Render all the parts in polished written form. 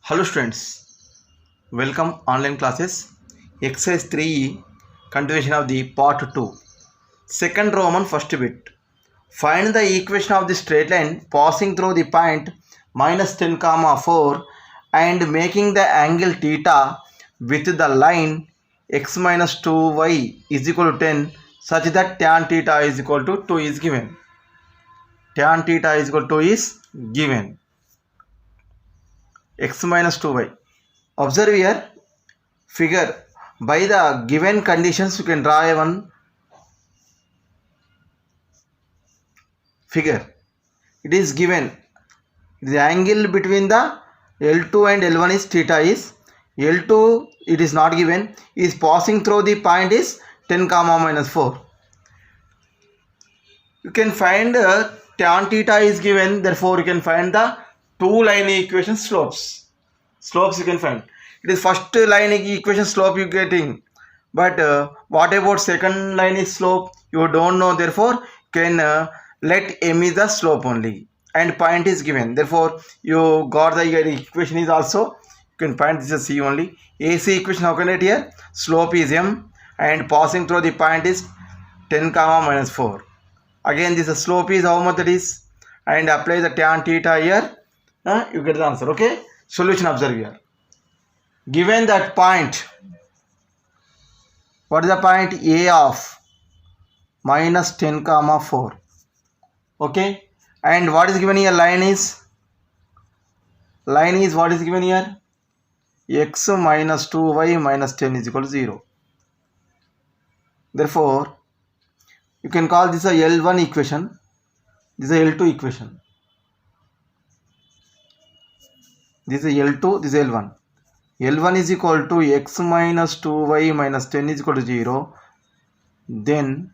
Hello students, welcome online classes. Exercise 3 continuation of the part 2. Second Roman first bit. Find the equation of the straight line passing through the point minus 10 comma 4 and making the angle theta with the line x minus 2y is equal to 10 such that tan theta is equal to 2 is given. Tan theta is equal to 2 is given. X minus 2y. Observe here figure. By the given conditions you can draw a one figure. It is given the angle between the L2 and L1 is theta is L2 it is not given, is passing through the point is 10 comma minus 4. You can find tan theta is given, therefore you can find the two line equation slopes you can find. It is first line equation slope you getting, but what about second line is slope you don't know, therefore can let m is the slope only and point is given, therefore you got the equation is also you can find this is C only. AC equation how can it here, slope is m and passing through the point is 10 comma minus 4. Again this slope is how much that is, and apply the tan theta here, you get the answer. Okay, solution observe here. Given that point, what is the point A of minus 10 comma 4, okay, and what is given here, line is what is given here, x minus 2y minus 10 is equal to 0. Therefore you can call this a L1 equation, this is a L2 equation, this is L2, this is L1. L1 is equal to x minus 2y minus 10 is equal to 0. Then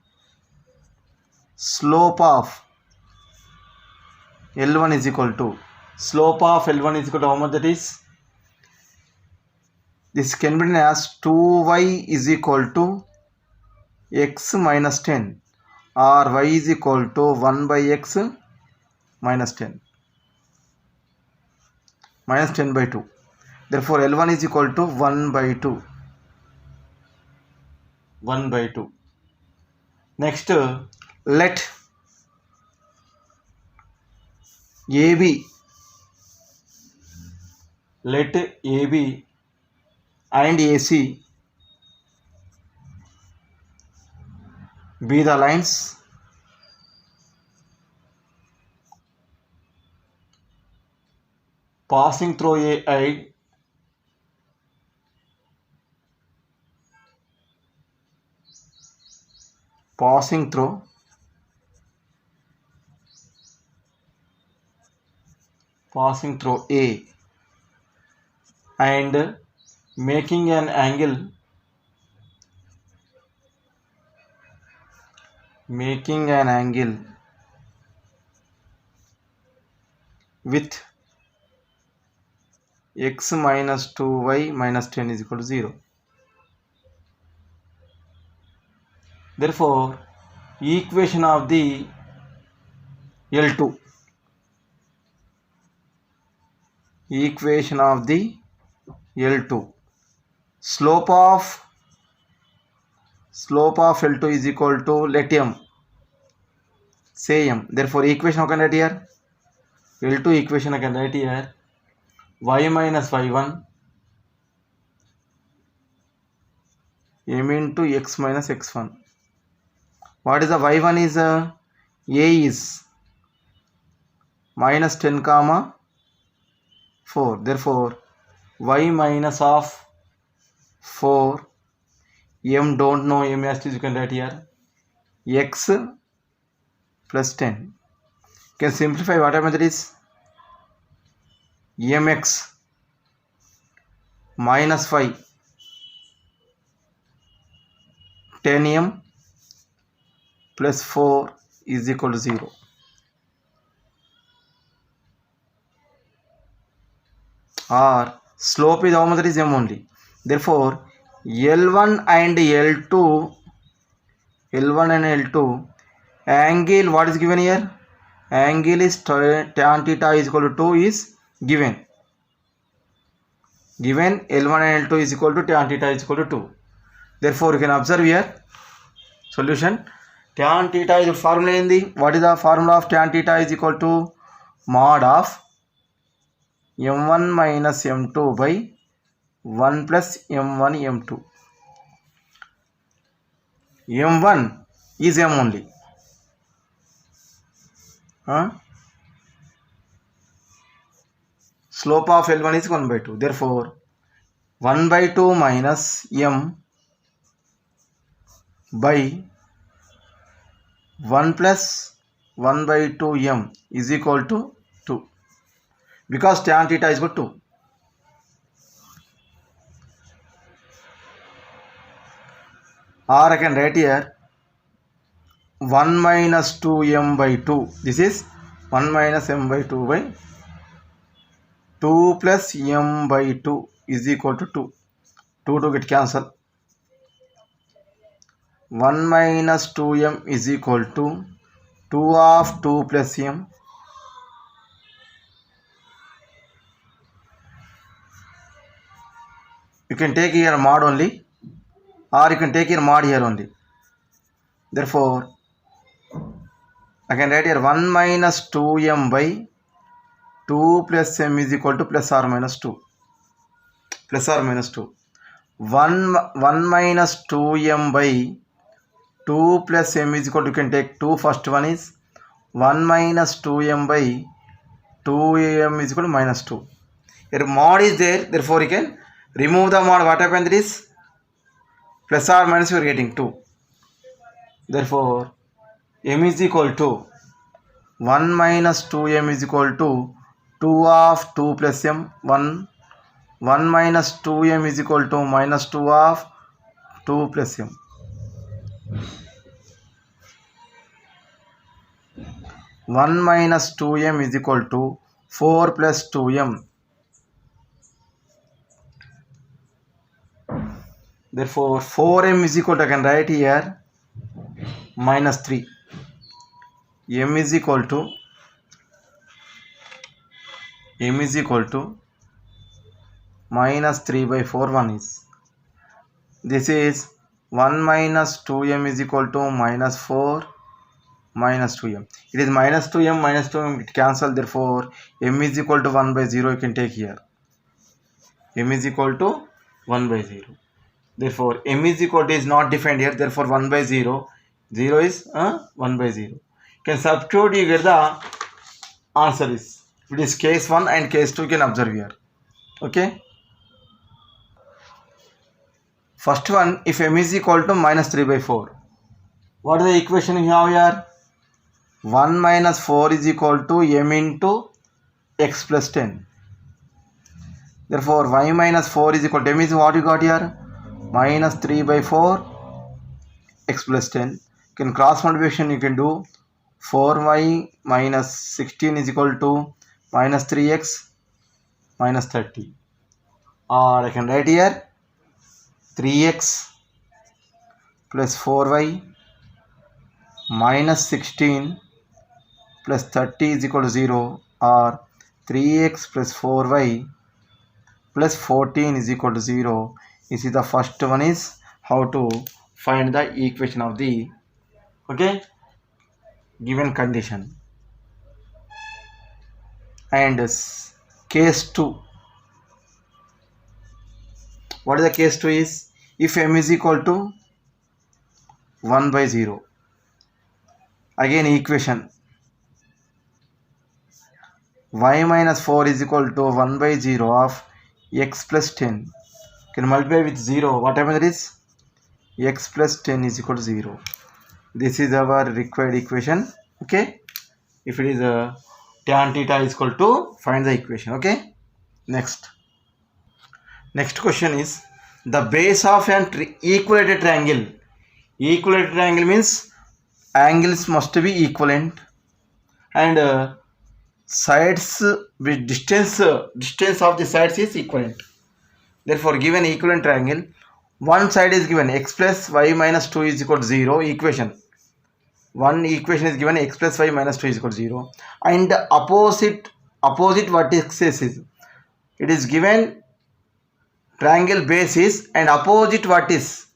slope of L1 is equal to, slope of L1 is equal to how much that is, this can be written as 2y is equal to x minus 10 or y is equal to 1 by x minus 10 by 2. Therefore L1 is equal to 1 by 2. Next let AB and AC be the lines passing through AI passing through A and making an angle with x minus 2y minus 10 is equal to 0. Therefore equation of the L2, slope of L2 is equal to, let m, say m, therefore equation how can I write here, L2 equation I can write here y minus y1 m into x minus x1. What is the y1 is A is minus 10 comma 4, therefore y minus of 4, m don't know, m as you can write here x plus 10. You can simplify whatever that is, mx minus 5 10m plus 4 is equal to 0. Or slope is how much that is m only, therefore L1 and L2 angle what is given here, angle is tan theta is equal to 2 is given. given L1 and L2 is equal to tan theta is equal to 2. Therefore, you can observe here solution. Tan theta is the formula in the, what is the formula of tan theta is equal to mod of m1 minus m2 by 1 plus m1 m2. m1 is m only. Slope of L1 is 1 by 2. Therefore, 1 by 2 minus m by 1 plus 1 by 2 m is equal to 2, because tan theta is equal to 2. Or I can write here 1 minus 2m by 2. This is 1 minus m by 2 by 2 plus m by 2 is equal to 2. 2 to get cancelled. 1 minus 2m is equal to 2 of 2 plus m. You can take here mod only, or you can take here mod here only. Therefore, I can write here 1 minus 2m by 2 plus m is equal to plus or minus 2. Plus or minus 2. 1 minus 2m by 2 plus m is equal to, you can take 2. First one is 1 minus 2m by 2m is equal to minus 2. Here mod is there, therefore you can remove the mod. What happens is plus or minus you are getting 2. Therefore, m is equal to 1 minus 2m is equal to 2 of 2 plus m. 1 minus 2m is equal to minus 2 of 2 plus m. 1 minus 2m is equal to 4 plus 2m. Therefore, 4m is equal to, I can write here minus 3. m is equal to minus 3 by 4. 1 is, this is 1 minus 2m is equal to minus 4 minus 2m. It is minus 2m, it cancel. Therefore, m is equal to 1 by 0. You can take here m is equal to 1 by 0. Therefore, m is equal to is not defined here. Therefore, 1 by 0. 0 is 1 by 0. You can substitute, you get the answer is. It is case 1 and case 2, you can observe here. Okay. First one, if m is equal to minus 3 by 4. What is the equation you have here? 1 minus 4 is equal to m into x plus 10. Therefore, y minus 4 is equal to m is what you got here? Minus 3 by 4 x plus 10. You can cross multiplication, you can do 4y minus 16 is equal to minus 3x minus 30. Or I can write here 3x plus 4y minus 16 plus 30 is equal to 0, or 3x plus 4y plus 14 is equal to 0. This is the first one, is how to find the equation of the given condition. And case 2. What is the case 2 is? If m is equal to 1 by 0. Again equation. Y minus 4 is equal to 1 by 0 of x plus 10. Can multiply with 0. What happens is x plus 10 is equal to 0. This is our required equation. Okay. If it is tan theta is equal to, find the equation. Okay. Next question is the base of an equilateral triangle. Equilateral triangle means angles must be equivalent and sides with distance of the sides is equivalent. Therefore, given equivalent triangle, one side is given x plus y minus 2 is equal to 0 equation. One equation is given x plus y minus 2 is equal to 0, and opposite vertices is, it is given triangle base is and opposite vertex.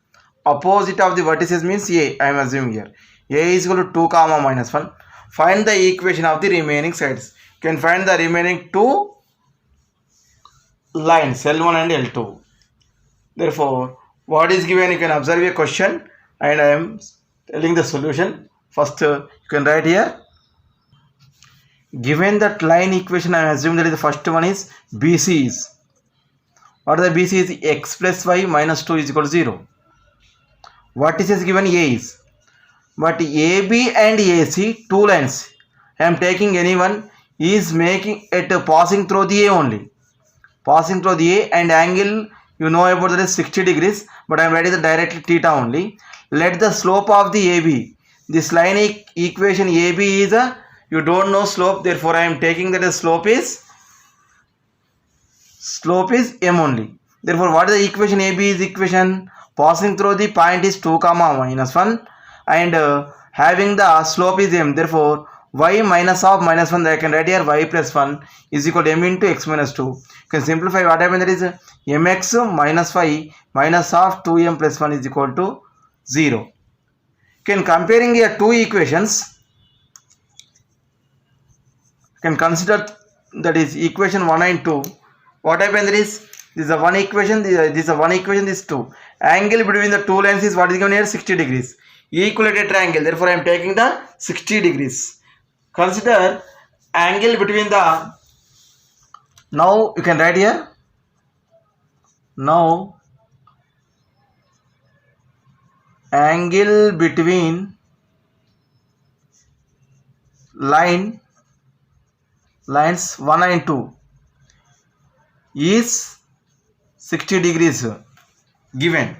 Opposite of the vertices means A. I am assuming here. A is equal to 2 comma minus 1. Find the equation of the remaining sides. You can find the remaining two lines L1 and L2. Therefore, what is given, you can observe a question and I am telling the solution. First, you can write here. Given that line equation, I assume that is the first one is BC is. What is the BC is x plus y minus 2 is equal to 0. What is given A is. But AB and AC, two lines. I am taking any one, is making it passing through the A only. Passing through the A and angle you know about that is 60 degrees, but I am writing the directly theta only. Let the slope of the AB. This line equation AB is a, you don't know slope, therefore I am taking that the slope is M only. Therefore what is the equation? AB is equation passing through the point is 2 comma minus 1 and having the slope is M. Therefore y minus of minus 1, I can write here y plus 1 is equal to M into x minus 2. You can simplify what happens, that is mx minus y minus of 2m plus 1 is equal to 0. You can comparing here two equations. You can consider that is equation 1 and 2. What happens, that is this is a one equation, this is a one equation, this 2. Angle between the two lines is what is given here, 60 degrees. Equilateral triangle, therefore I am taking the 60 degrees. Consider angle between the, now you can write here, now angle between lines 1 and 2 is 60 degrees given.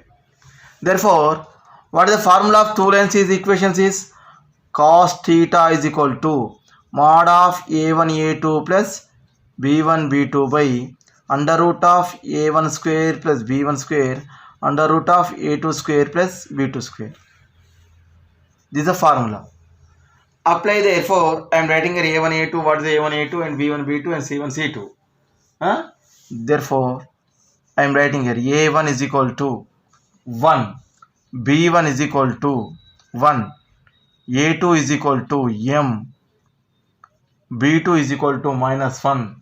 Therefore what is the formula of two lines is equations is cos theta is equal to mod of a1 a2 plus b1 b2 by under root of a1 square plus b1 square under root of a2 square plus b2 square. This is the formula. Apply, therefore I am writing here a1 a2, what is a1 a2 and b1 b2 and c1 c2. Therefore I am writing here a1 is equal to 1, b1 is equal to 1, a2 is equal to m, b2 is equal to minus 1.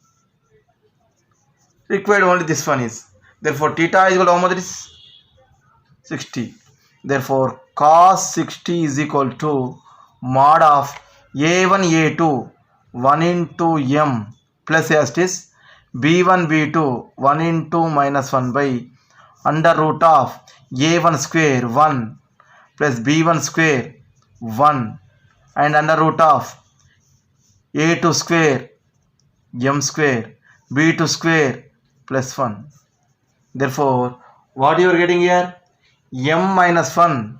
Required only this one is. Therefore theta is equal to how much is 60. Therefore cos 60 is equal to mod of a1 a2 1 into m plus asterisk b1 b2 1 into minus 1 by under root of a1 square 1 plus b1 square 1 and under root of a2 square m square b2 square plus 1. Therefore what you are getting here, m minus 1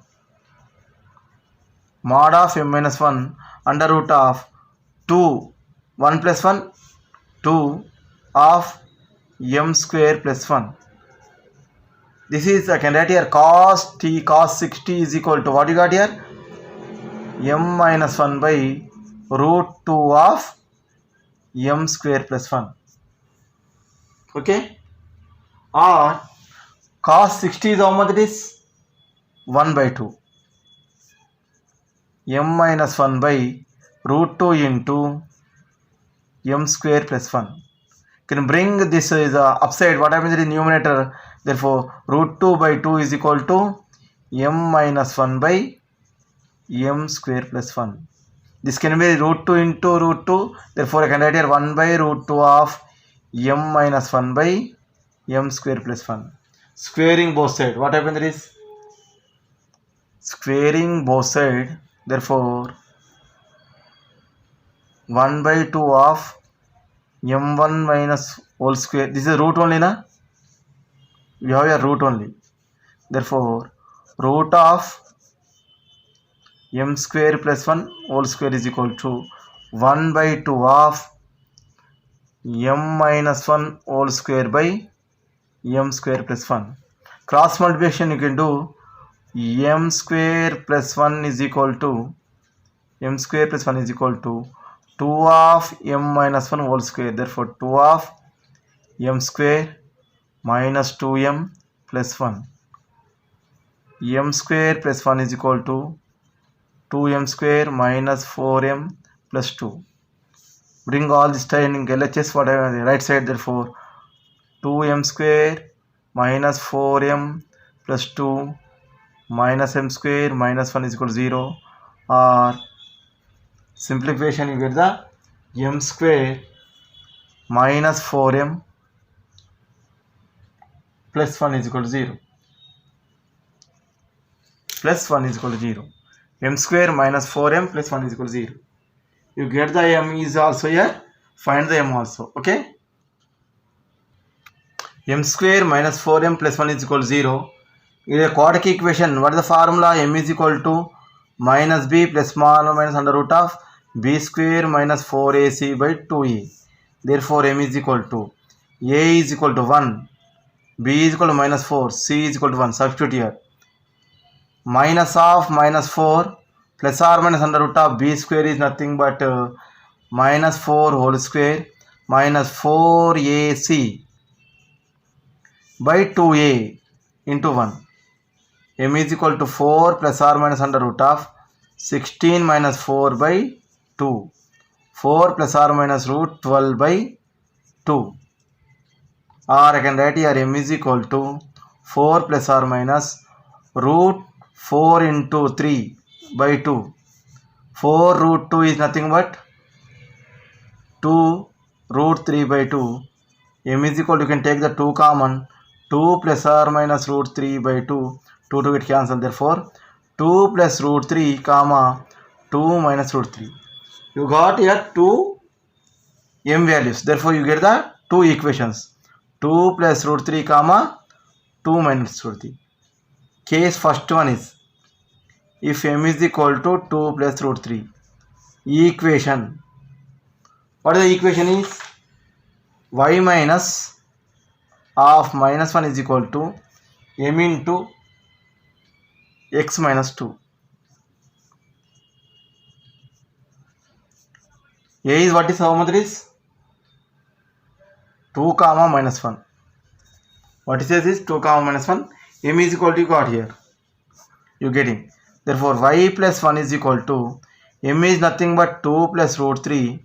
mod of m minus 1 under root of 2 1 plus 1 2 of m square plus 1. This is, I can write here cos 60 is equal to what you got here, m minus 1 by root 2 of m square plus 1. Okay, or cos 60 is how much it is, 1 by 2, m minus 1 by root 2 into m square plus 1. Can bring this is upside, what happens in the numerator, therefore root 2 by 2 is equal to m minus 1 by m square plus 1. This can be root 2 into root 2, therefore I can write here 1 by root 2 of m minus 1 by m square plus 1. Squaring both sides, what happens is squaring both sides, therefore 1 by 2 of m1 minus whole square, this is root only na, we have a root only, therefore root of m square plus 1 whole square is equal to 1 by 2 of m minus 1 whole square by m square plus 1. Cross multiplication you can do, m square plus 1 is equal to m square plus 1 is equal to 2 of m minus 1 whole square, therefore 2 of m square minus 2m plus 1. m square plus 1 is equal to 2m square minus 4m plus 2. Bring all this time in LHS, whatever the right side, therefore 2m square minus 4m plus 2 minus m square minus 1 is equal to 0, or simplification you get the m square minus 4m plus 1 is equal to 0. Plus 1 is equal to 0. m square minus 4m plus 1 is equal to 0. You get the m is also here. Find the m also. Okay. m square minus 4m plus 1 is equal to 0. It is a quadratic equation. What is the formula? M is equal to minus b plus small minus under root of b square minus 4ac by 2a. Therefore, m is equal to a is equal to 1, b is equal to minus 4, c is equal to 1. Substitute here. Minus of minus 4 plus or minus under root of b square is nothing but minus 4 whole square minus 4ac by 2a into 1. m is equal to 4 plus or minus under root of 16 minus 4 by 2. 4 plus or minus root 12 by 2. Or I can write here m is equal to 4 plus or minus root 4 into 3 by 2. 4 root 2 is nothing but 2 root 3 by 2. m is equal to, you can take the 2 common. 2 plus or minus root 3 by 2. 2 to get cancelled. Therefore, 2 plus root 3 comma 2 minus root 3. You got here 2 m values. Therefore, you get the 2 equations. 2 plus root 3 comma 2 minus root 3. Case first one is if m is equal to 2 plus root 3. Equation. What is the equation is? Y minus of minus 1 is equal to m into x minus 2. A is what is how much is? 2 comma minus 1. What it says is 2 comma minus 1. M is equal to, you got here. You getting. Therefore, y plus 1 is equal to m is nothing but 2 plus root 3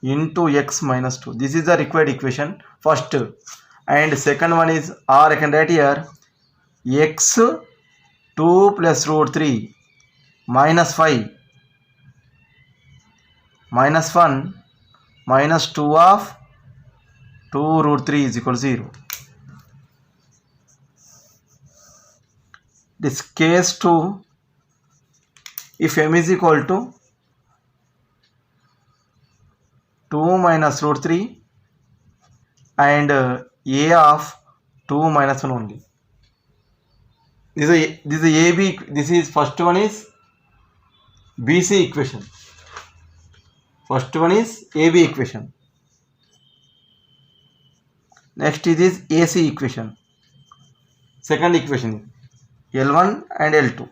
into x minus 2. This is the required equation first. And second one is, or I can write here x 2 plus root 3 minus 5 minus 1 minus 2 of 2 root 3 is equal to 0. This case 2, if m is equal to 2 minus root 3 and a of 2 minus 1 only. This is AB. This is first one is BC equation. First one is AB equation. Next is AC equation. Second equation L1 and L2.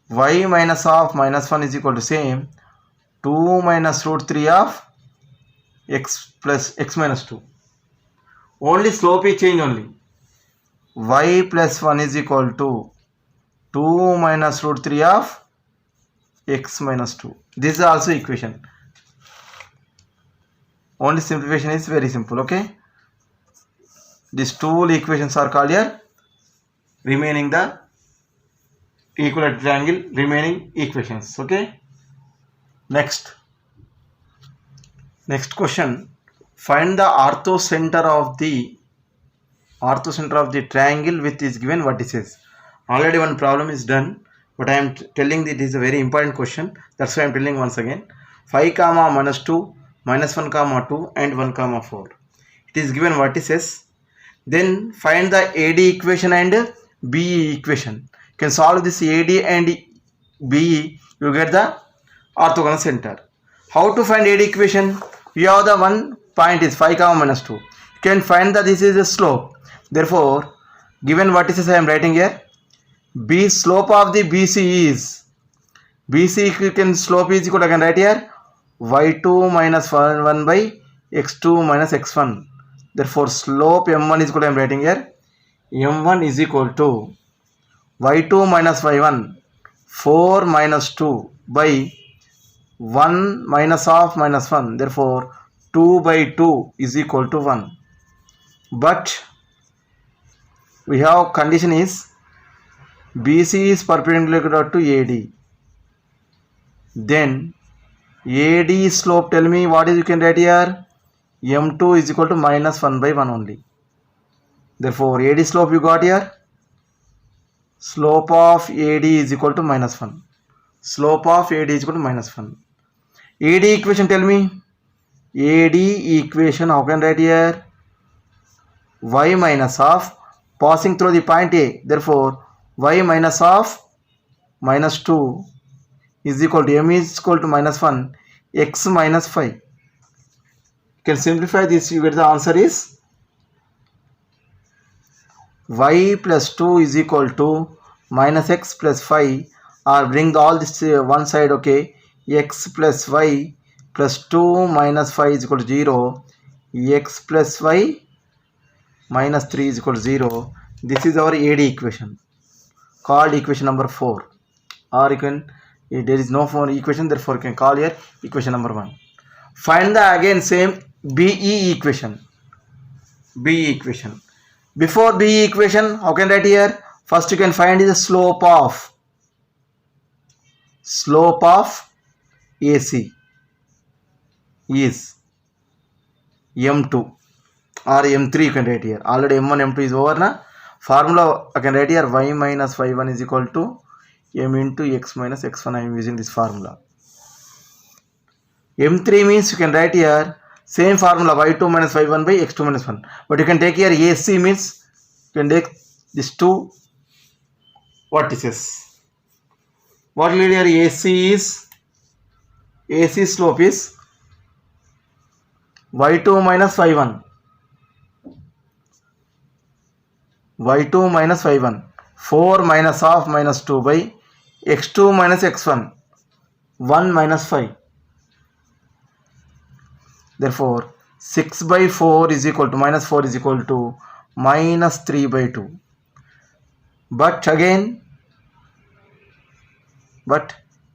Y minus of minus 1 is equal to same 2 minus root 3 of x plus x minus 2. Only slope is change only. Y plus 1 is equal to 2 minus root 3 of x minus 2. This is also equation. Only simplification is very simple. Okay. These two equations are called here remaining the equilateral triangle remaining equations. Okay. Next question. Find the orthocenter of the triangle with is given vertices. Already one problem is done, but I am telling that this is a very important question. That's why I am telling once again. 5 comma minus 2 minus 1 comma 2 and 1 comma 4. It is given vertices. Then find the AD equation and BE equation. You can solve this AD and BE. You get the orthogonal center. How to find AD equation? We have the one point is 5 comma minus 2. You can find that this is a slope. Therefore, given vertices I am writing here. B slope of the BC is slope is equal to, I can write here y2 minus 1 by x2 minus x1. Therefore, slope m1 is equal to, I am writing here, m1 is equal to y2 minus y1, 4 minus 2 by 1 minus half minus 1. Therefore, 2 by 2 is equal to 1. But we have condition is BC is perpendicular to AD. Then AD slope, tell me what is you can write here, m2 is equal to minus 1 by 1 only. Therefore, AD slope you got here, slope of AD is equal to minus 1. Slope of AD is equal to minus 1. AD equation, tell me, AD equation how can write here, y minus half passing through the point A. Therefore, y minus half minus 2 is equal to m is equal to minus 1, x minus 5. You can simplify this, you get the answer is y plus 2 is equal to minus x plus 5, or bring all this one side, okay, x plus y plus 2 minus 5 is equal to 0, x plus y minus 3 is equal to 0. This is our AD equation called equation number 4, or you can, there is no more equation, therefore you can call here equation number 1. Find the again same BE equation. BE equation. Before BE equation, how can write here? First you can find the slope of AC is m2 or m3, you can write here. Already m1 m2 is over na. Formula I can write here, y minus y1 is equal to m into x minus x1. I am using this formula. m3 means you can write here same formula, y2 minus y1 by x2 minus 1. But you can take here AC means you can take these two vertices. What will here AC is, AC slope is y2 minus y1, y2 minus y1, 4 minus half minus 2 by x2 minus x1, 1 minus 5. Therefore, 6 by 4 is equal to minus 4 is equal to minus 3 by 2. But again,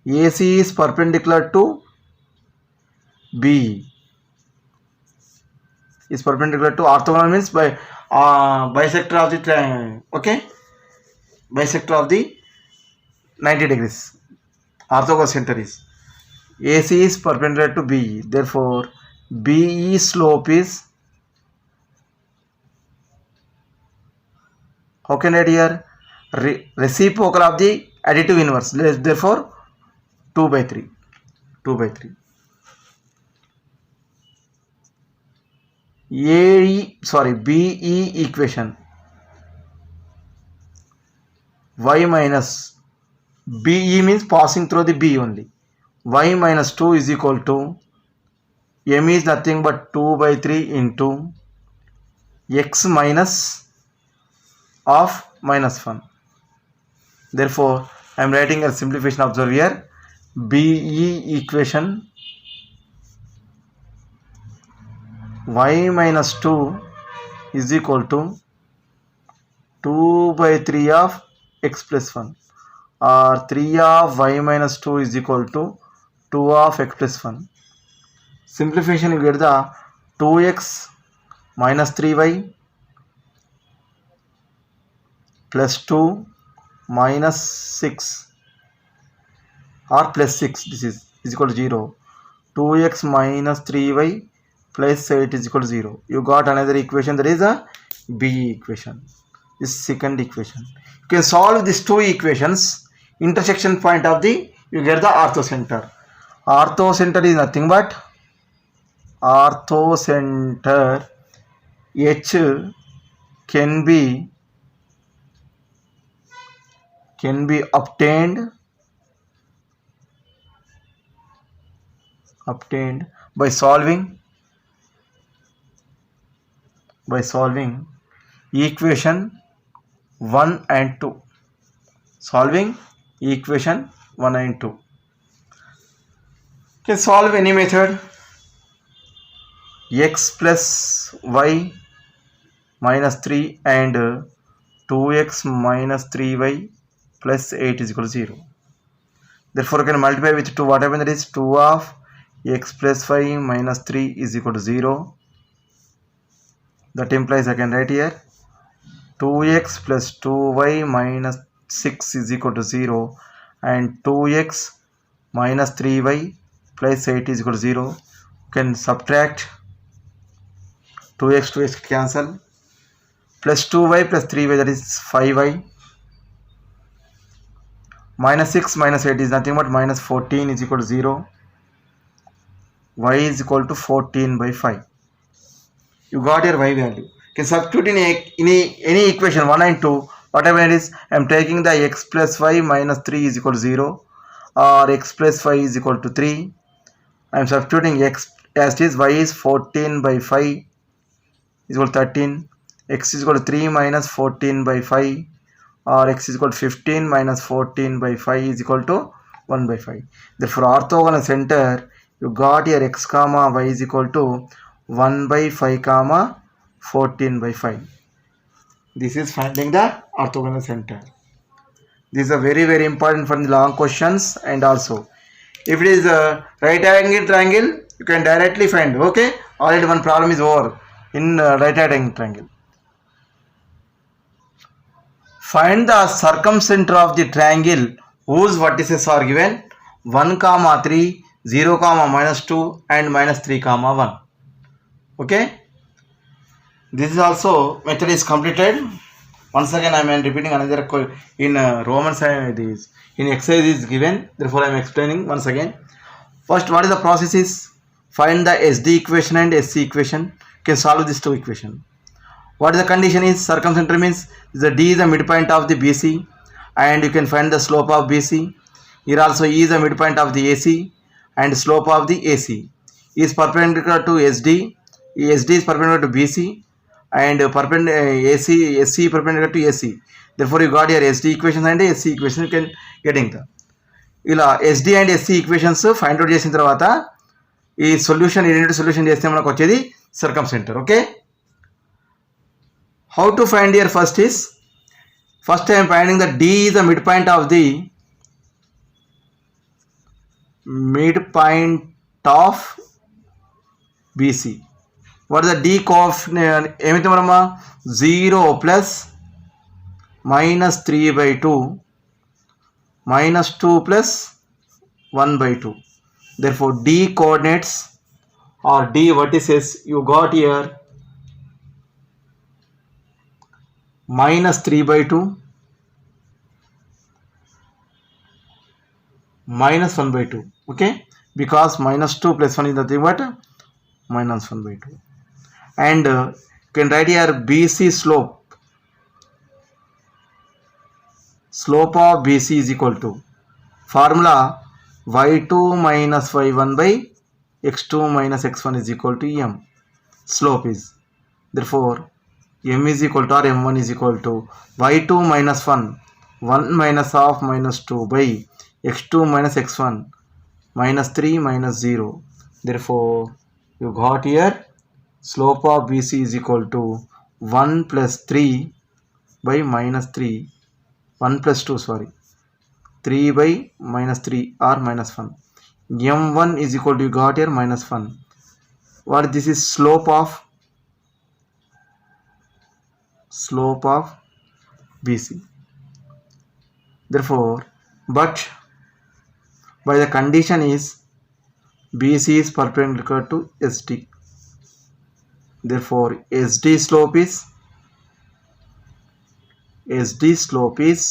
AC is perpendicular to BE. Is perpendicular to orthogonal means by bisector of the triangle. Okay, bisector of the 90 degrees. Orthogonal center is AC is perpendicular to BE. Therefore, BE slope is, how can I write here, reciprocal of the additive inverse. Therefore, 2 by 3. 2 by 3. BE equation, y minus, BE means passing through the B only, y minus 2 is equal to, m is nothing but 2 by 3 into x minus of minus 1. Therefore, I am writing a simplification, observe here, BE equation y minus 2 is equal to 2 by 3 of x plus 1, or 3 of y minus 2 is equal to 2 of x plus 1. Simplification, you get the 2x minus 3y plus 2 minus 6 or plus 6, this is equal to 0. 2x minus 3y plus 8 is equal to 0. You got another equation, that is a BE equation. This second equation. You can solve these two equations, intersection point of the, you get the orthocenter. Orthocenter is nothing but orthocenter H can be obtained by solving equation 1 and 2. Solving equation 1 and 2. You can solve any method. X plus y minus 3 and 2x minus 3y plus 8 is equal to 0. Therefore, you can multiply with 2. What happens, that is 2 of x plus 5 minus 3 is equal to 0. That implies I can write here 2x plus 2y minus 6 is equal to 0 and 2x minus 3y plus 8 is equal to 0. You can subtract 2x cancel, plus 2y plus 3y, that is 5y, minus 6 minus 8 is nothing but minus 14 is equal to 0. Y is equal to 14 by 5. You got your y value. You can substitute in any equation 1 and 2. Whatever it is, I am taking the x plus y minus 3 is equal to 0 or x plus 5 is equal to 3. I am substituting x as it is. Y is 14 by 5 is equal to 13. X is equal to 3 minus 14 by 5 or x is equal to 15 minus 14 by 5 is equal to 1 by 5. Therefore, orthogonal center, you got your x comma y is equal to 1 by 5 comma 14 by 5. This is finding the orthogonal center. This is a very important for the long questions, and also if it is a right angle triangle, you can directly find. Okay, already one problem is over in right angle triangle. Find the circumcenter of the triangle whose vertices are given 1 comma 3, 0 comma minus 2 and minus 3 comma 1. Okay, this is also method is completed. Once again I am repeating another in Roman side, it is in exercise is given, therefore I am explaining once again. First, what is the process is find the SD equation and SC equation. You can solve these two equation. What is the condition is circumcenter means the D is the midpoint of the BC and you can find the slope of BC. Here also E is the midpoint of the AC and slope of the AC is perpendicular to SD. SD is perpendicular to BC and SC perpendicular to AC. Therefore, you got your SD equations and SC equation. You can getting the ఇలా SD and SC equations find out చేసిన తర్వాత ఈ solution identity solution చేస్తే మనకు వచ్చేది circumcentre. Okay, how to find here? First I am finding that D is the midpoint of BC. What is the D coefficient? ఏమైతే మనమా 0 plus minus 3 by 2 minus 2 plus 1 by 2. Therefore, D coordinates or D vertices you got here minus 3 by 2 minus 1 by 2. Okay, because minus 2 plus 1 is nothing but minus 1 by 2. And you can write here BC slope of BC is equal to formula y2 minus y1 by x2 minus x1 is equal to m. Slope is, therefore m is equal to or m1 is equal to y2 minus 1 minus half minus 2 by x2 minus x1 minus 3 minus 0. Therefore, you got here slope of BC is equal to 1 plus 3 by minus 3, 1 plus 2 sorry, 3 by minus 3 or minus 1. m1 is equal to, you got here minus 1. What this is slope of BC. Therefore, but by the condition is BC is perpendicular to SD. Therefore, SD slope is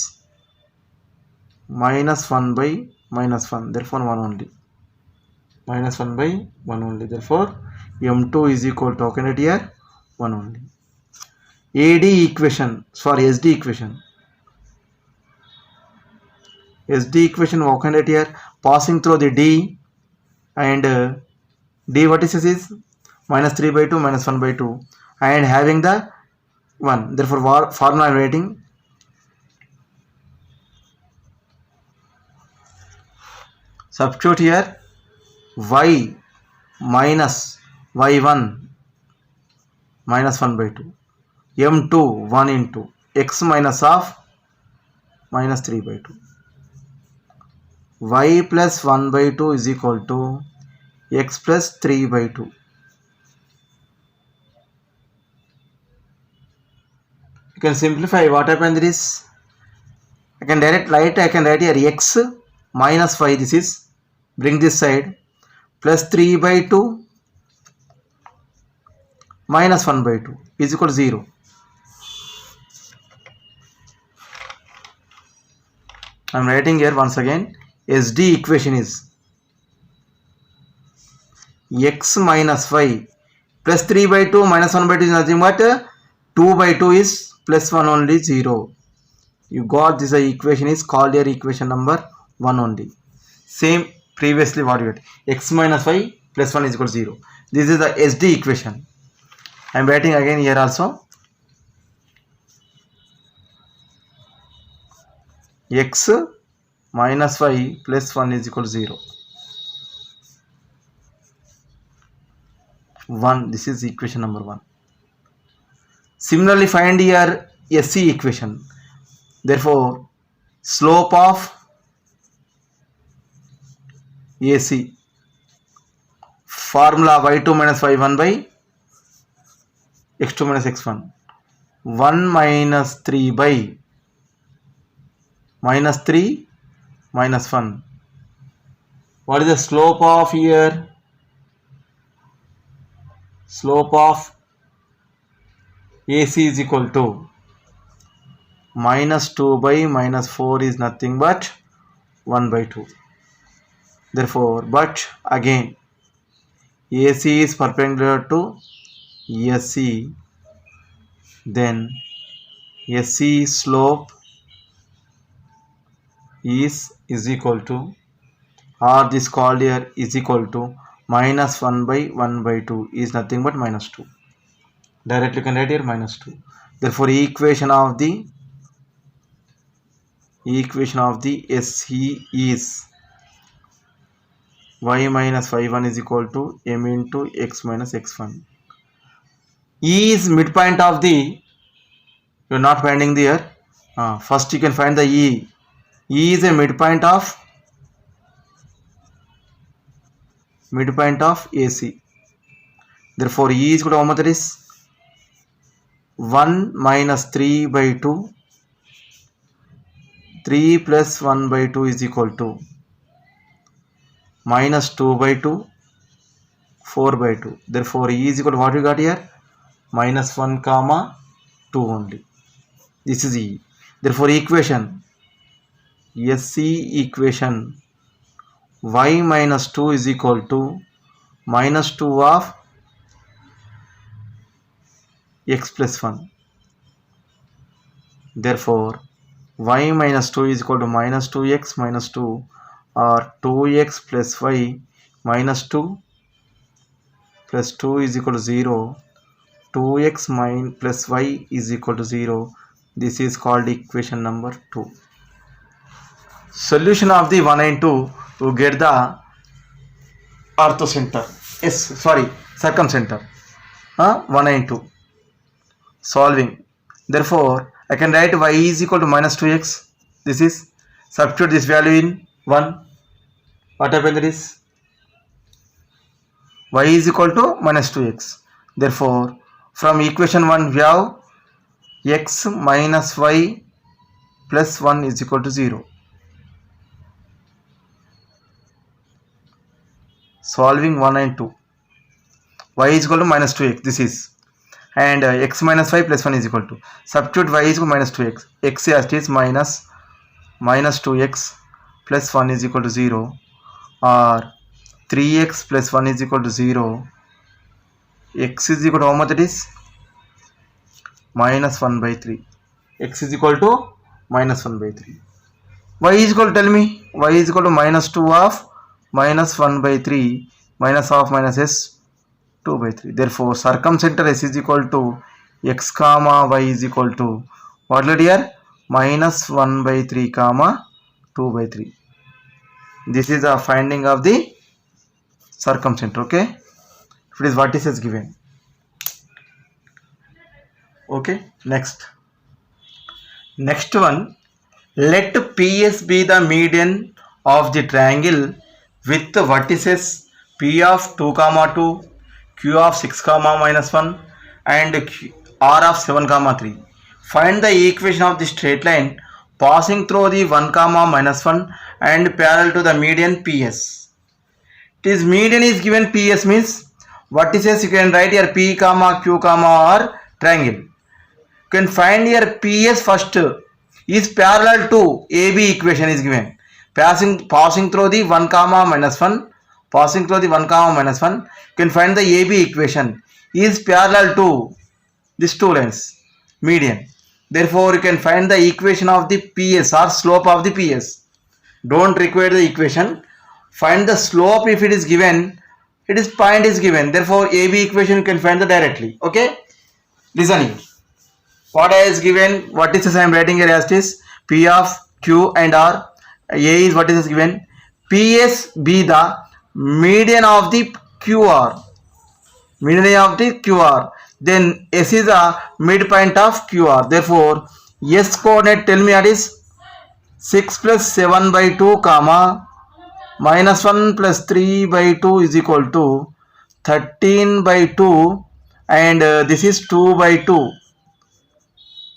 minus 1 by minus 1. Therefore, 1 only. Minus 1 by 1 only. Therefore, m2 is equal to, okay, here 1 only. AD equation, sorry, SD equation. SD equation, okay, here passing through the D and D vertices is minus 3 by 2 minus 1 by 2 and having the 1. Therefore, formula I am writing substitute here y minus y1 minus 1 by 2 m2 1 into x minus of minus 3 by 2. Y plus 1 by 2 is equal to x plus 3 by 2. You can simplify. What happened is, I can write here x minus 5, this is, bring this side, plus 3 by 2 minus 1 by 2 is equal to 0. I am writing here once again, SD equation is x minus 5 plus 3 by 2 minus 1 by 2 is nothing but 2 by 2 is plus 1 only, 0. You got this equation is called your equation number 1 only. Same previously what you got, x minus 5 plus 1 is equal to 0. This is the SD equation. I am writing again here also, x minus 5 plus 1 is equal to 0. 1, this is equation number 1. Similarly, find your SC equation. Therefore, slope of AC, formula y2 minus y1 by x2 minus x1, 1 minus 3 by minus 3 minus 1. What is the slope of here? Slope of AC is equal to minus 2 by minus 4 is nothing but 1 by 2. Therefore, but again, AC is perpendicular to SC, then SC slope is equal to, or this called here is equal to, minus 1 by 1 by 2 is nothing but minus 2. Directly can write here minus 2. Therefore, equation of the SC is y minus y1 is equal to m into x minus x1. E is midpoint of the, you are not finding there. First you can find the E. E is a midpoint of AC. Therefore, E is equal to how much? That is 1 minus 3 by 2. 3 plus 1 by 2 is equal to minus 2 by 2, 4 by 2. Therefore, E is equal to what we got here? Minus 1 comma 2 only. This is E. Therefore, equation SC equation y minus 2 is equal to minus 2 of x plus 1. Therefore, y minus 2 is equal to minus 2x minus 2, or 2x plus y minus 2 plus 2 is equal to 0. 2x plus y is equal to 0. This is called equation number 2. Solution of the 1 and 2 to get the orthocenter. Circumcenter. 1 and 2. Solving. Therefore, I can write y is equal to minus 2x. This is, substitute this value in 1. What happened is, y is equal to minus 2x. Therefore, from equation 1 we have x minus y plus 1 is equal to 0. Solving 1 and 2. Y is equal to minus 2x. This is. And x minus 5 plus 1 is equal to. Substitute y is equal to minus 2x. X as it is minus 2x plus 1 is equal to 0. Or 3x plus 1 is equal to 0. X is equal to how much it is? Minus 1 by 3. X is equal to minus 1 by 3. Y is equal to, tell me. Y is equal to minus 2 of minus 1 by 3 minus of minus s 2 by 3. Therefore, circumcenter s is equal to x comma y is equal to what here? Minus 1 by 3 comma 2 by 3. This is the finding of the circumcenter. Okay. If it is vertices given. Okay, next one, let PS be the median of the triangle with the vertices P of 2 comma 2, Q of 6 comma minus 1 and R of 7 comma 3. Find the equation of the straight line passing through the 1 comma minus 1 and parallel to the median PS. It is median is given, PS means vertices you can write here P comma Q comma or triangle. You can find your PS first is parallel to AB equation is given. Passing through the 1 comma minus 1. Passing through the 1 comma minus 1. You can find the AB equation is parallel to these two lines. Median. Therefore, you can find the equation of the PS or slope of the PS. Don't require the equation. Find the slope if it is given. It is point is given. Therefore, AB equation you can find the directly. Okay. Listen here. What I is given, what is this I am writing here as this P of Q and R. A is what is given. PS be the median of the QR. Median of the QR. Then S is the midpoint of QR. Therefore, S coordinate tell me what is 6 plus 7 by 2 comma minus 1 plus 3 by 2 is equal to 13 by 2 and this is 2 by 2.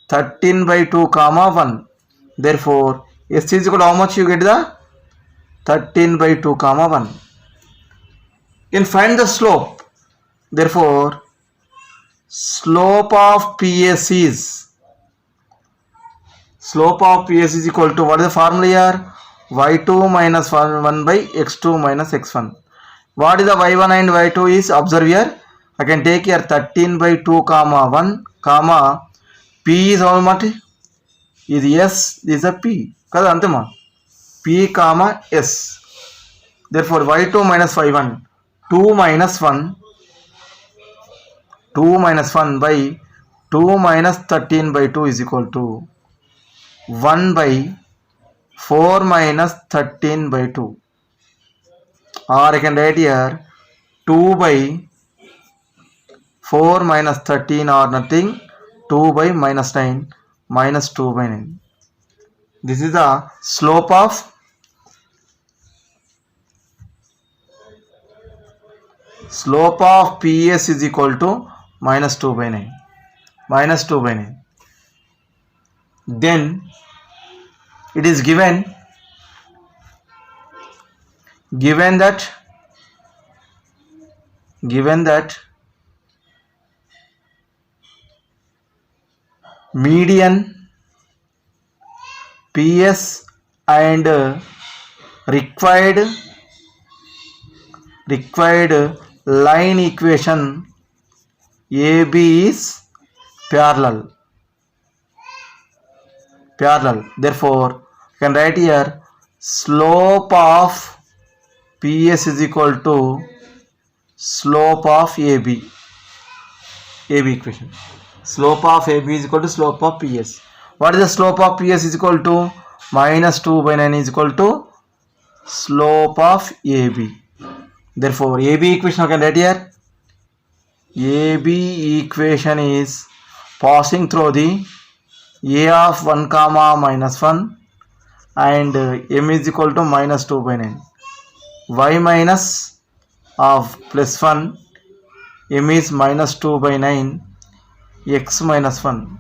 13 by 2 comma 1. Therefore, S is equal to how much you get the 13 by 2 comma 1. You can find the slope. Therefore, slope of PS is equal to what is the formula here? Y2 minus 1 by x2 minus x1. What is the y1 and y2 is? Observe here. I can take here 13 by 2 comma 1 comma P is how much? Is S, this is a P. Kada antema. P comma S. Therefore, y2 minus y1. 2 minus 1 by 2 minus 13 by 2 is equal to 1 by 4 minus 13 by 2. Or I can write here 2 by 4 minus 13 or nothing. 2 by minus 9 minus 2 by 9. This is the slope of PS is equal to minus 2 by 9. Minus 2 by 9. Then it is given that median PS and required line equation AB is parallel. Therefore, you can write here slope of PS is equal to slope of AB equation. Slope of AB is equal to slope of PS. What is the slope of PS is equal to? Minus 2 by 9 is equal to slope of AB. Therefore, AB equation I can write here. AB equation is passing through the A of 1 comma minus 1 and M is equal to minus 2 by 9. Y minus of plus 1, M is minus 2 by 9, X minus 1.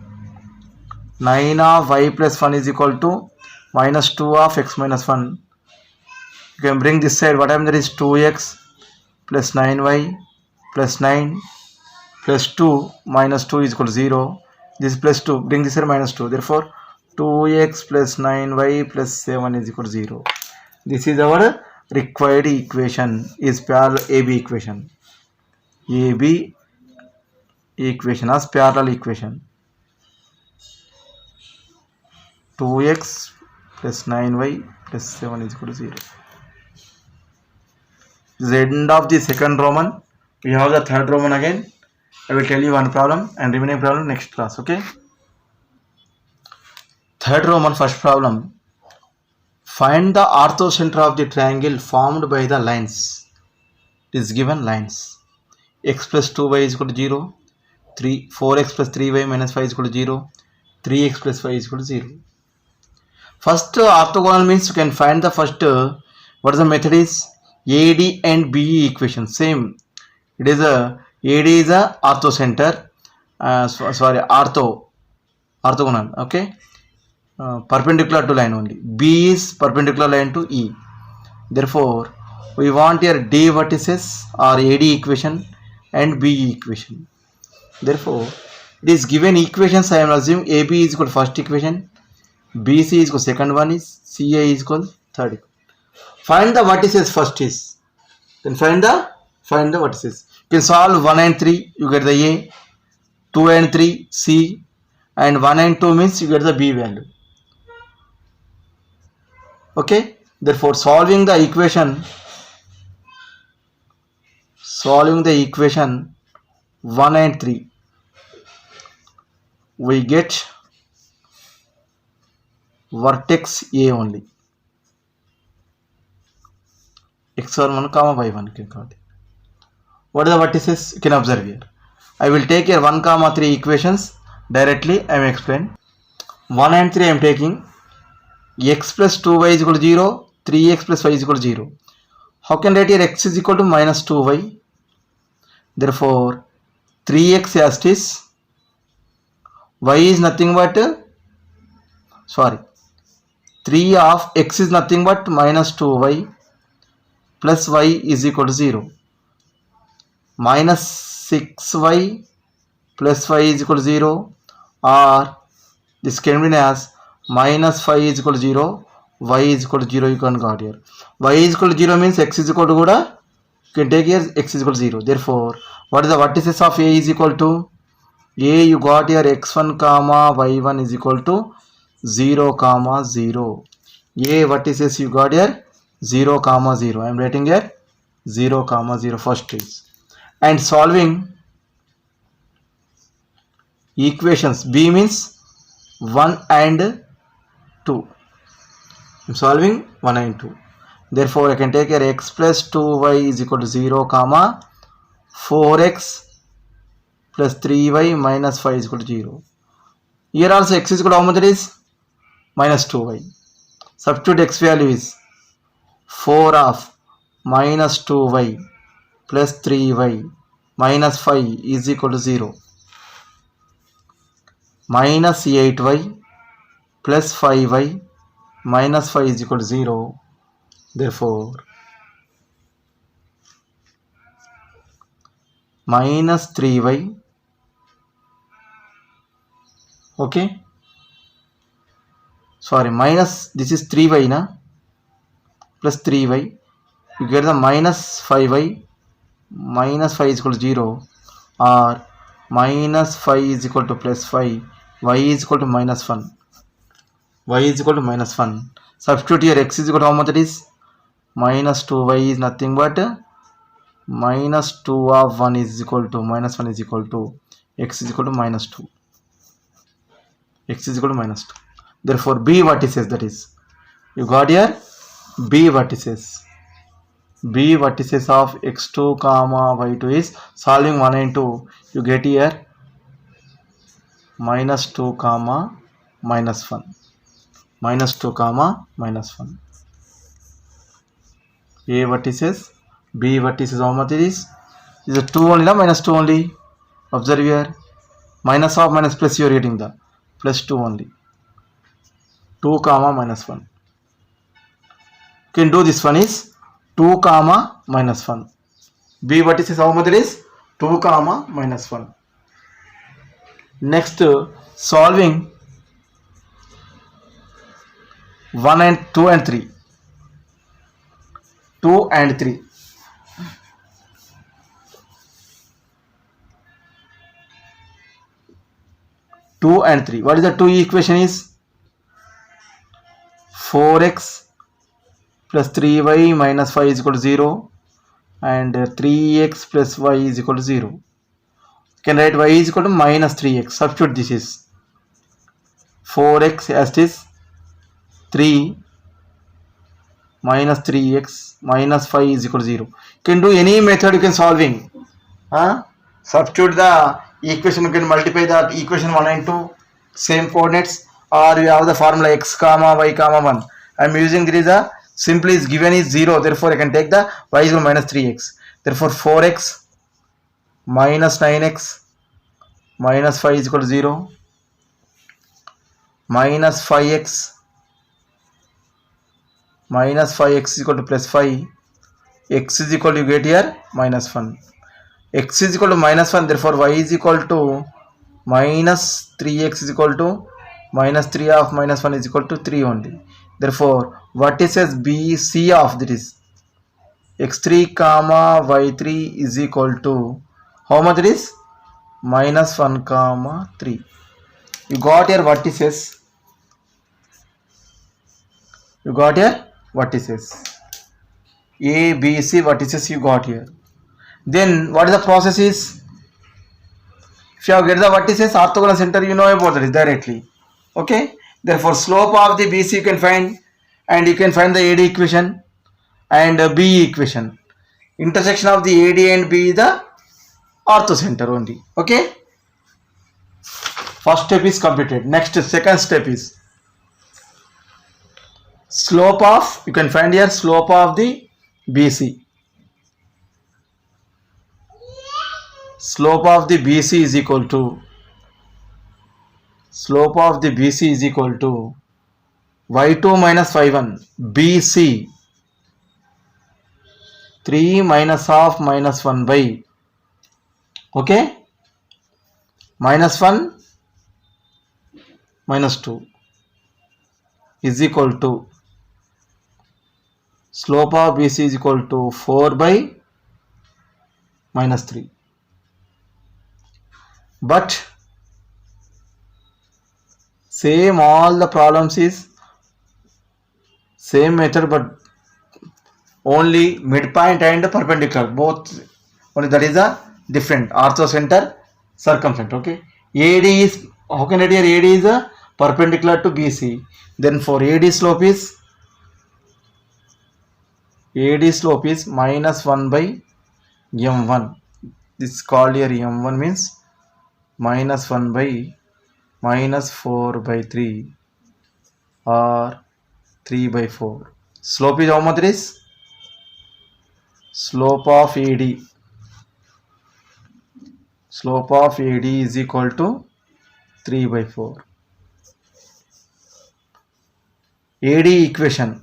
9 of Y plus 1 is equal to minus 2 of X minus 1. You can bring this side. What I mean there is 2X plus 9Y plus 9 plus 2 minus 2 is equal to 0. This is plus 2. Bring this side minus 2. Therefore, 2X plus 9Y plus 7 is equal to 0. This is our required equation, is parallel AB equation. AB equation as parallel equation. 2x plus 9y plus 7 is equal to 0. This is the end of the second Roman. We have the third Roman again. I will tell you one problem and remaining problem next class. Okay. Third Roman, first problem. Find the orthocenter of the triangle formed by the lines. It is given lines. X plus 2y is equal to 0. 4x plus 3y minus 5 is equal to 0. 3x plus 5 is equal to 0. First orthogonal means you can find the first what is the method is AD and BE equation. Same. It is a AD is a ortho center. Orthogonal. Okay. Perpendicular to line only. B is perpendicular line to E. Therefore, we want here D vertices or AD equation and BE equation. Therefore, it is given equations. I am assuming AB is equal to first equation, BC is equal to second one, is CA is equal to third. Find the vertices first is. Then find the vertices. You can solve 1 and 3. You get the A. 2 and 3 C, and 1 and 2 means you get the B value. Okay. Therefore, solving the equation 1 and 3, we get vertex A only. x1 comma y1 can count. What are the vertices? You can observe here. I will take here 1 comma 3 equations directly. I will explain. 1 and 3 I am taking. X plus 2y is equal to 0. 3x plus y is equal to 0. How can I write here x is equal to minus 2y? Therefore, 3x as it is. Y is nothing but 3 of x is nothing but minus 2y plus y is equal to 0. Minus 6y plus y is equal to 0, or this can be written as minus 5 is equal to 0, y is equal to 0. You can got here. Y is equal to 0 means x is equal to kuda. You can take here x is equal to 0. Therefore, what is the vertices of A is equal to? A you got here x1 comma y1 is equal to 0 comma 0. A vertices you got here 0 comma 0. I am writing here 0 comma 0 first is. And solving equations B means 1 and 2. I am solving 1 and 2. Therefore, I can take here x plus 2y is equal to 0 comma 4x plus 3y minus 5 is equal to 0. Here also x is equal to how much it is? Minus 2y. Substitute x value is 4 of minus 2y plus 3y minus 5 is equal to 0. Minus 8y plus 5y minus 5 is equal to 0. Therefore, minus 3y, okay, minus, this is 3y na, plus 3y, you get the minus 5y, minus 5 is equal to 0, or minus 5 is equal to plus 5, y is equal to minus 1, y is equal to minus 1. Substitute here x is equal to how much it is? Minus 2y is nothing but minus 2 of 1 is equal to minus 1 is equal to x is equal to minus 2. X is equal to minus 2. Therefore, B vertices, that is, you got here B vertices. B vertices of x2 comma y2 is solving 1 and 2. You get here minus 2 comma minus 1. Minus 2 comma minus 1. A vertices, B vertices, how much it is? Is it 2 only, no? Minus 2 only. Observe here. Minus of minus plus, you are getting the plus 2 only. 2 comma minus 1. You can do this one is 2 comma minus 1. B vertices, how much it is? 2 comma minus 1. Next, solving 1 and 2 and 3. 2 and 3. What is the 2 equation is? 4x plus 3y minus 5 is equal to 0, and 3x plus y is equal to 0. You can write y is equal to minus 3x. Substitute this is 4x as it is 3 minus 3x minus 5 is equal to 0. You can do any method you can solving. Substitute the equation you can multiply the equation 1 and 2 same coordinates, or you have the formula x comma y comma 1. I am using there is a simply is given is 0, therefore I can take the y is equal to minus 3x, therefore 4x minus 9x minus 5 is equal to 0, minus 5x is equal to plus 5, x is equal to, you get here minus 1, x is equal to minus 1, therefore y is equal to minus 3x is equal to minus 3 of minus 1 is equal to 3 only. Therefore vertices BC of that is x3 comma y3 is equal to how much it is minus 1 comma 3. You got your vertices, A, B, C vertices you got here. Then what is the process is, if you have get the vertices orthogonal center, you know about that is directly. Okay, therefore slope of the BC you can find, and you can find the AD equation and BE equation. Intersection of the AD and B is the ortho center only. Okay, first step is completed. Next, second step is slope of, you can find here slope of the BC. Slope of the BC is equal to y2 minus y1 BC 3 minus of minus 1 by, okay, minus 1 minus 2 is equal to slope of BC is equal to 4 by minus 3. But same, all the problems is same method, but only midpoint and perpendicular both, only that is a different ortho center circumference. Okay, AD is, how can I write here, AD is a perpendicular to BC, then for AD slope is minus 1 by m1. This is called here m1 means minus 1 by minus 4 by 3 or 3 by 4. Slope is how much it is? Slope of AD is equal to 3 by 4. AD equation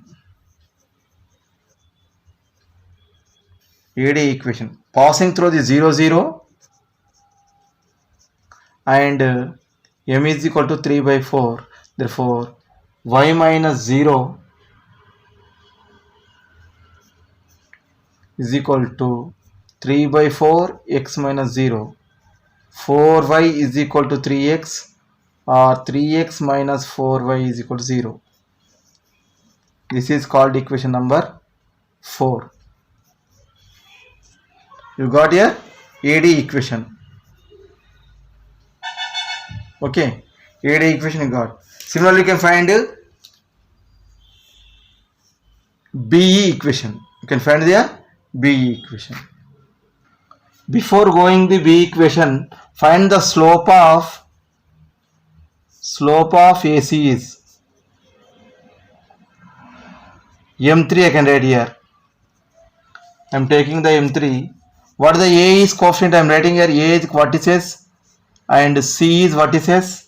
passing through the 0 0 and m is equal to 3 by 4, therefore y minus 0 is equal to 3 by 4 x minus 0, 4y is equal to 3x or 3x minus 4y is equal to 0. This is called equation number 4. You got here AD equation. Okay, AD equation you got. Similarly, you can find BE equation. You can find the BE equation. Before going the BE equation, find the slope of AC is M3. I can write here. I am taking the M3. What the A is coefficient? I am writing here. A is vertices and C is vertices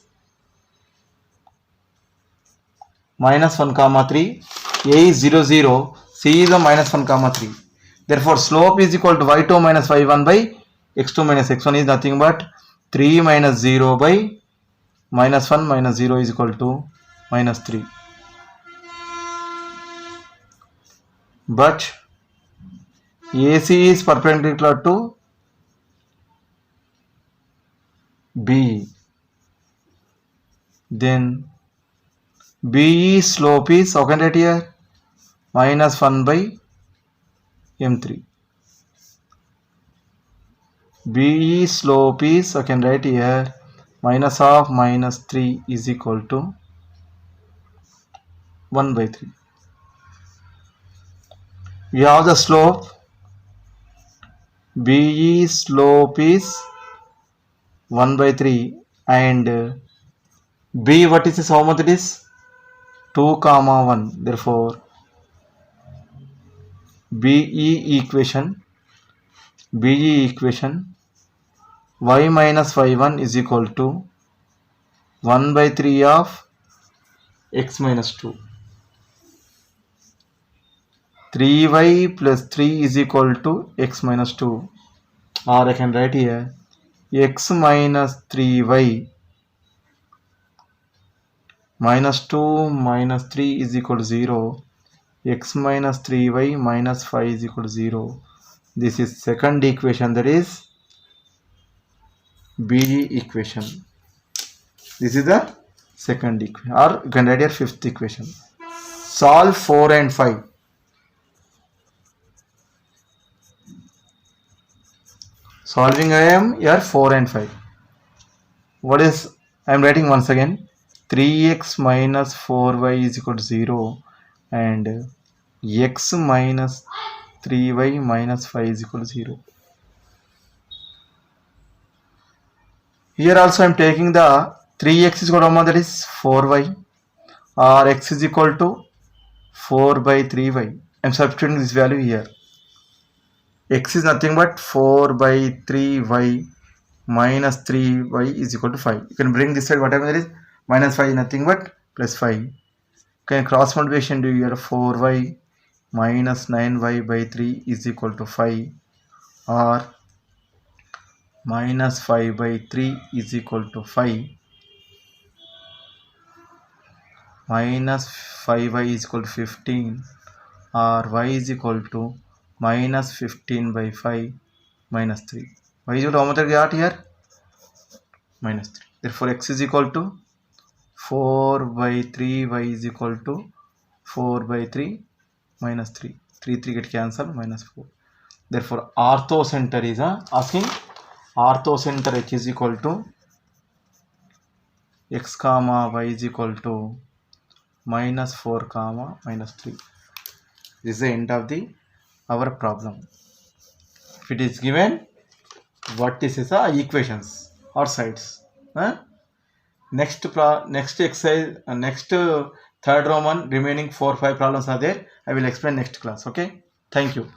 minus 1 comma 3. A is 0 0. C is a minus 1 comma 3. Therefore slope is equal to y2 minus y1 by x2 minus x1 is nothing but 3 minus 0 by minus 1 minus 0 is equal to minus 3. But AC is perpendicular to B, then BE slope is, how can I write here, minus 1 by M3. BE slope is, I can write here, minus of minus 3 is equal to 1 by 3. We have the slope. BE slope is 1 by 3 and b, what is this, how much it is? 2 comma 1. Therefore BE equation y minus y1 is equal to 1 by 3 of x minus 2. 3y plus 3 is equal to x minus 2, or I can write here x minus 3y minus 2 minus 3 is equal to 0. X minus 3y minus 5 is equal to 0. This is second equation, that is BE equation. This is the second equation, or you can write here fifth equation. Solve 4 and 5. Solving I am here 4 and 5. What is, I am writing once again, 3x minus 4y is equal to 0 and x minus 3y minus 5 is equal to 0. Here also I am taking the 3x is equal to, that is 4y, or x is equal to 4 by 3y. I am substituting this value here. X is nothing but 4 by 3y minus 3y is equal to 5. You can bring this side, whatever there is, minus 5 is nothing but plus 5. You can cross multiplication do here, 4y minus 9y by 3 is equal to 5, or minus 5 by 3 is equal to 5, minus 5y is equal to 15, or y is equal to minus 15 by 5 minus 3. Y is equal to how much we got here? Minus 3. Therefore x is equal to 4 by 3, y is equal to 4 by 3 minus 3. 3 get cancelled, minus 4. Therefore ortho center is asking ortho center h is equal to x comma y is equal to minus 4 comma minus 3. This is the end of our problem. If it is given, what is equations or sides. Next exercise, next third Roman remaining 4-5 problems are there. I will explain next class. Okay, thank you.